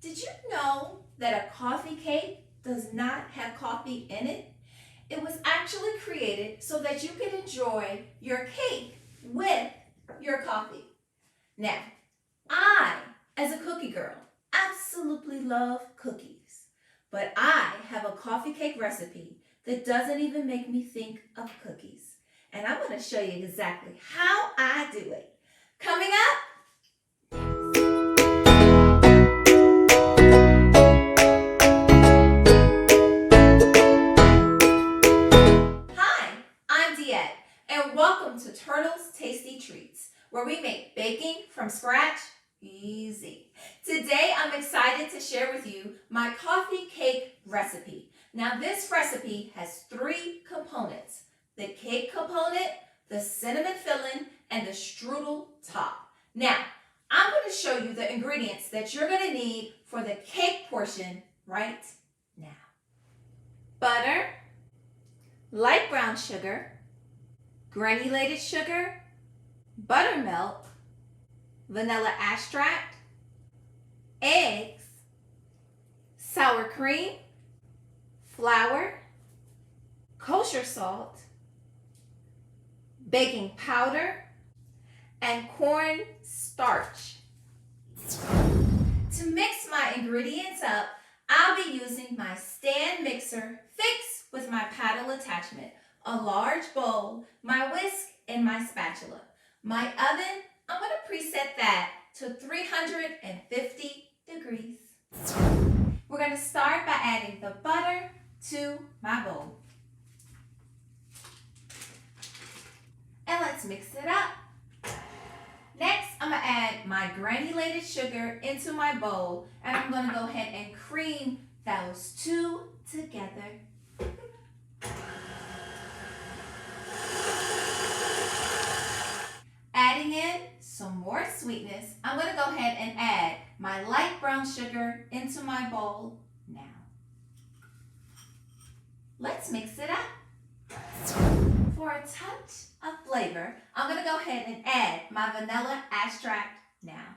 Did you know that a coffee cake does not have coffee in it? It was actually created so that you could enjoy your cake with your coffee. Now, I, as a cookie girl, absolutely love cookies. But I have a coffee cake recipe that doesn't even make me think of cookies. And I'm going to show you exactly how I do it. Coming up, and welcome to Turtle's Tasty Treats, where we make baking from scratch easy. Today, I'm excited to share with you my coffee cake recipe. Now, this recipe has 3 components: the cake component, the cinnamon filling, and the strudel top. Now, I'm going to show you the ingredients that you're going to need for the cake portion right now. Butter, light brown sugar, granulated sugar, buttermilk, vanilla extract, eggs, sour cream, flour, kosher salt, baking powder, and corn starch. To mix my ingredients up, I'll be using my stand mixer fixed with my paddle attachment, a large bowl, my whisk, and my spatula. My oven, I'm going to preset that to 350 degrees. We're going to start by adding the butter to my bowl. And let's mix it up. Next, I'm going to add my granulated sugar into my bowl, and I'm going to go ahead and cream those 2 together. Adding in some more sweetness, I'm going to go ahead and add my light brown sugar into my bowl now. Let's mix it up. For a touch of flavor, I'm going to go ahead and add my vanilla extract now.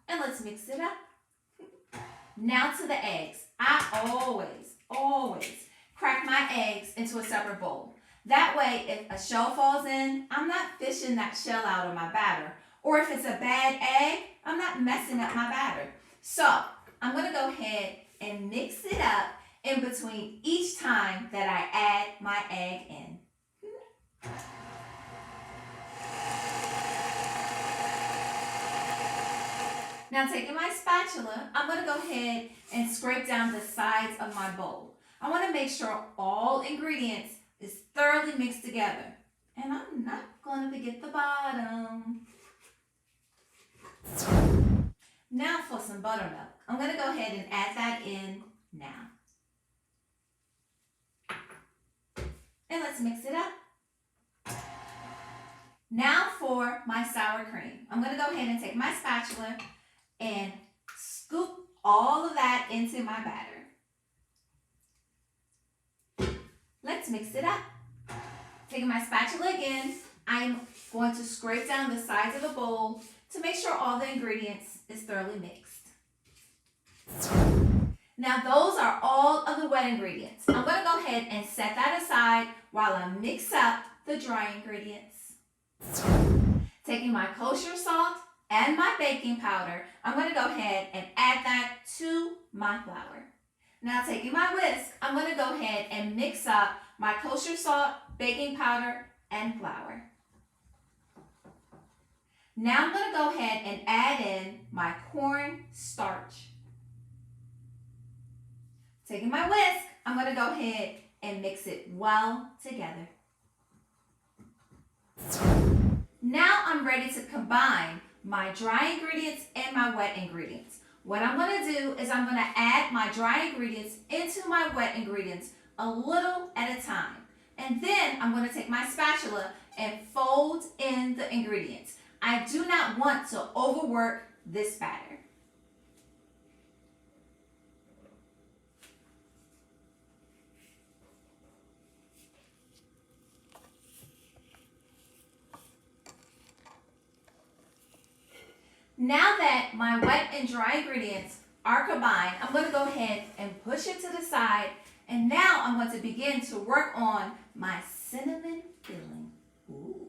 And let's mix it up. Now to the eggs. I always crack my eggs into a separate bowl. That way, if a shell falls in, I'm not fishing that shell out of my batter. Or if it's a bad egg, I'm not messing up my batter. So, I'm going to go ahead and mix it up in between each time that I add my egg in. Now, taking my spatula, I'm going to go ahead and scrape down the sides of my bowl. I want to make sure all ingredients is thoroughly mixed together. And I'm not going to forget the bottom. Now for some buttermilk. I'm going to go ahead and add that in now. And let's mix it up. Now for my sour cream. I'm going to go ahead and take my spatula and scoop all of that into my batter. Let's mix it up. Taking my spatula again, I'm going to scrape down the sides of the bowl to make sure all the ingredients is thoroughly mixed. Now those are all of the wet ingredients. I'm going to go ahead and set that aside while I mix up the dry ingredients. Taking my kosher salt and my baking powder, I'm going to go ahead and add that to my flour. Now taking my whisk, I'm going to go ahead and mix up my kosher salt, baking powder, and flour. Now I'm going to go ahead and add in my corn starch. Taking my whisk, I'm going to go ahead and mix it well together. Now I'm ready to combine my dry ingredients and my wet ingredients. What I'm going to do is I'm going to add my dry ingredients into my wet ingredients a little at a time. And then I'm going to take my spatula and fold in the ingredients. I do not want to overwork this batter. Now that my wet and dry ingredients are combined, I'm going to go ahead and push it to the side. And now I'm going to begin to work on my cinnamon filling. Ooh.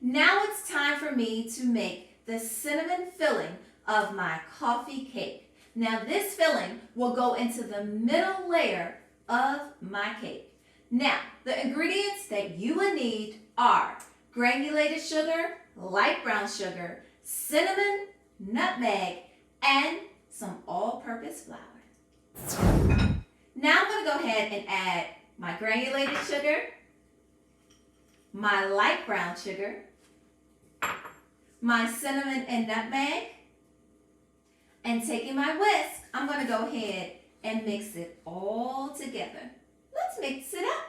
Now it's time for me to make the cinnamon filling of my coffee cake. Now this filling will go into the middle layer of my cake. Now, the ingredients that you will need are granulated sugar, light brown sugar, cinnamon, nutmeg, and some all-purpose flour. Now I'm going to go ahead and add my granulated sugar, my light brown sugar, my cinnamon and nutmeg, and taking my whisk, I'm going to go ahead and mix it all together. Let's mix it up.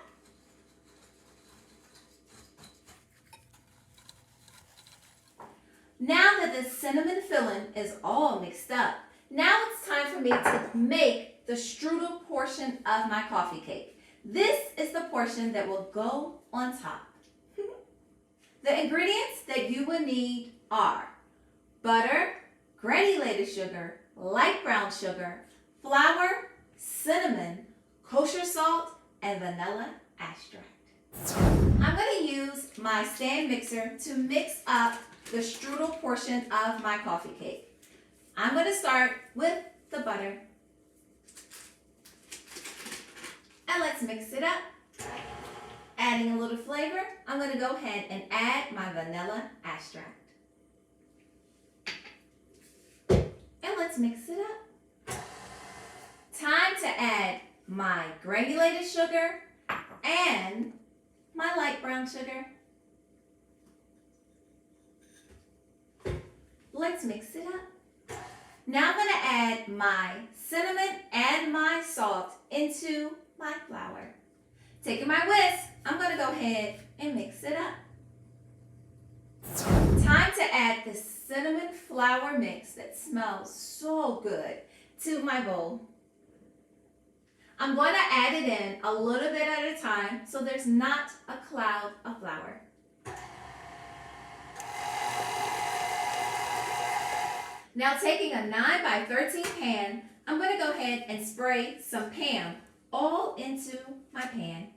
Now that the cinnamon filling is all mixed up, now it's time for me to make the strudel portion of my coffee cake. This is the portion that will go on top. The ingredients that you will need are butter, granulated sugar, light brown sugar, flour, cinnamon, kosher salt, and vanilla extract. I'm going to use my stand mixer to mix up the strudel portion of my coffee cake. I'm going to start with the butter. And let's mix it up. Adding a little flavor, I'm going to go ahead and add my vanilla extract. And let's mix it up. Time to add my granulated sugar and my light brown sugar. Let's mix it up. Now I'm going to add my cinnamon and my salt into my flour. Taking my whisk, I'm going to go ahead and mix it up. Time to add the cinnamon flour mix that smells so good to my bowl. I'm going to add it in a little bit at a time so there's not a cloud of flour. Now taking a 9 by 13 pan, I'm going to go ahead and spray some Pam all into my pan.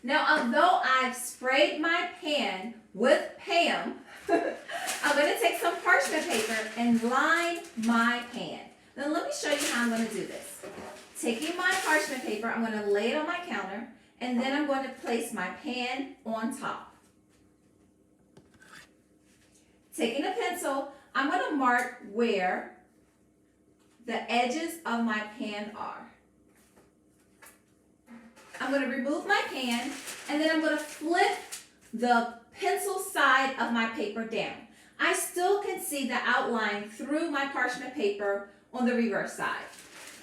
Now, although I've sprayed my pan with Pam, I'm going to take some parchment paper and line my pan. Now, let me show you how I'm going to do this. Taking my parchment paper, I'm going to lay it on my counter, and then I'm going to place my pan on top. Taking a pencil, I'm going to mark where the edges of my pan are. I'm going to remove my pan, and then I'm going to flip the pencil side of my paper down. I still can see the outline through my parchment paper on the reverse side.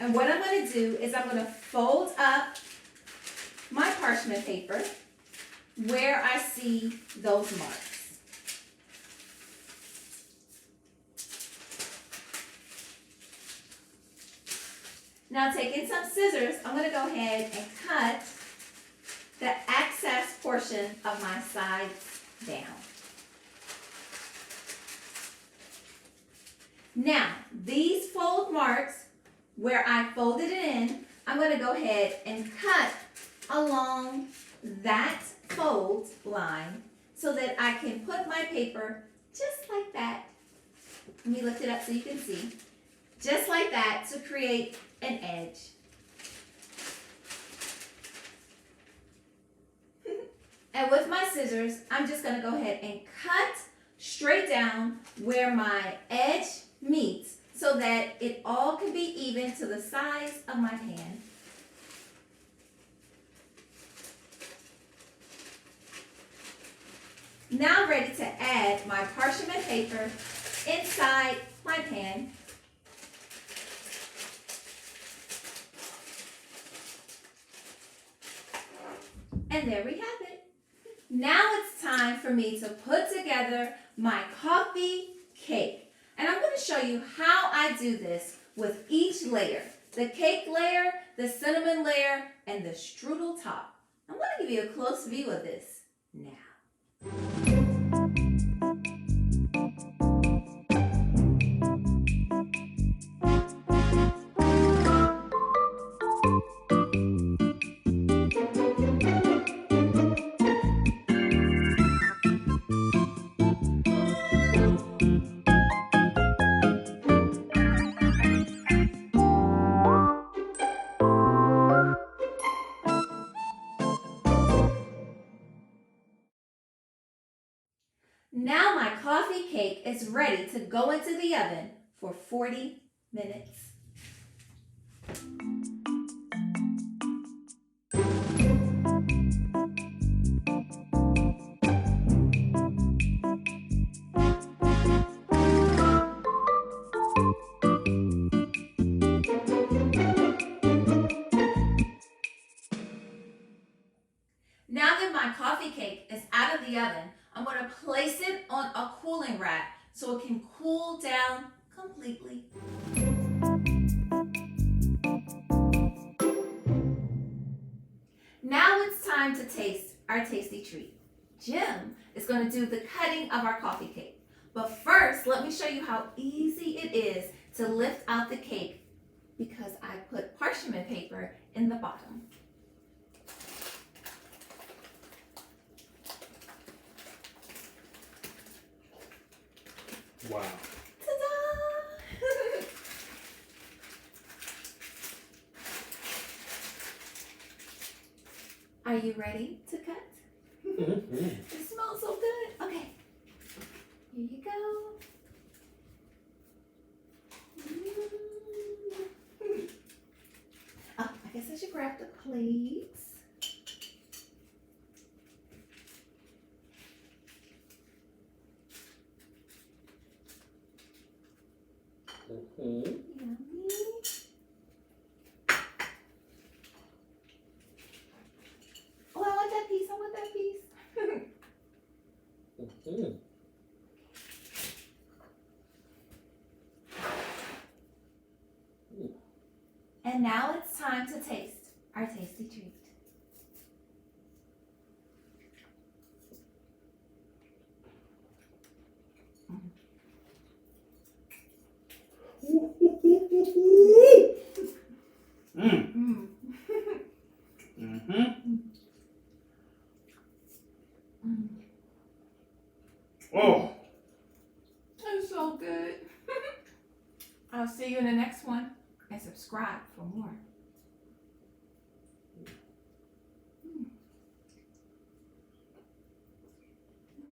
And what I'm going to do is I'm going to fold up my parchment paper where I see those marks. Now taking some scissors, I'm going to go ahead and cut the excess portion of my sides down. Now, these fold marks where I folded it in, I'm going to go ahead and cut along that fold line so that I can put my paper just like that. Let me lift it up so you can see. Just like that to create an edge. And with my scissors, I'm just going to go ahead and cut straight down where my edge meets so that it all can be even to the size of my pan. Now I'm ready to add my parchment paper inside my pan. And there we have it. Now it's time for me to put together my coffee cake. And I'm going to show you how I do this with each layer. The cake layer, the cinnamon layer, and the strudel top. I'm going to give you a close view of this now. Now my coffee cake is ready to go into the oven for 40 minutes. Now that my coffee cake is out of the oven, I'm going to place it on a cooling rack so it can cool down completely. Now it's time to taste our tasty treat. Jim is going to do the cutting of our coffee cake. But first, let me show you how easy it is to lift out the cake because I put parchment paper in the bottom. Wow. Ta-da! Are you ready to cut? Mm-hmm. It smells so good. Okay, here you go. Oh, I guess I should grab the plates. Mm-hmm. Yummy. Oh, I want that piece. I want that piece. Mm-hmm. And now it's time to taste our tasty treat. Mm. Mm-hmm. Oh. It's so good. I'll see you in the next one and subscribe for more.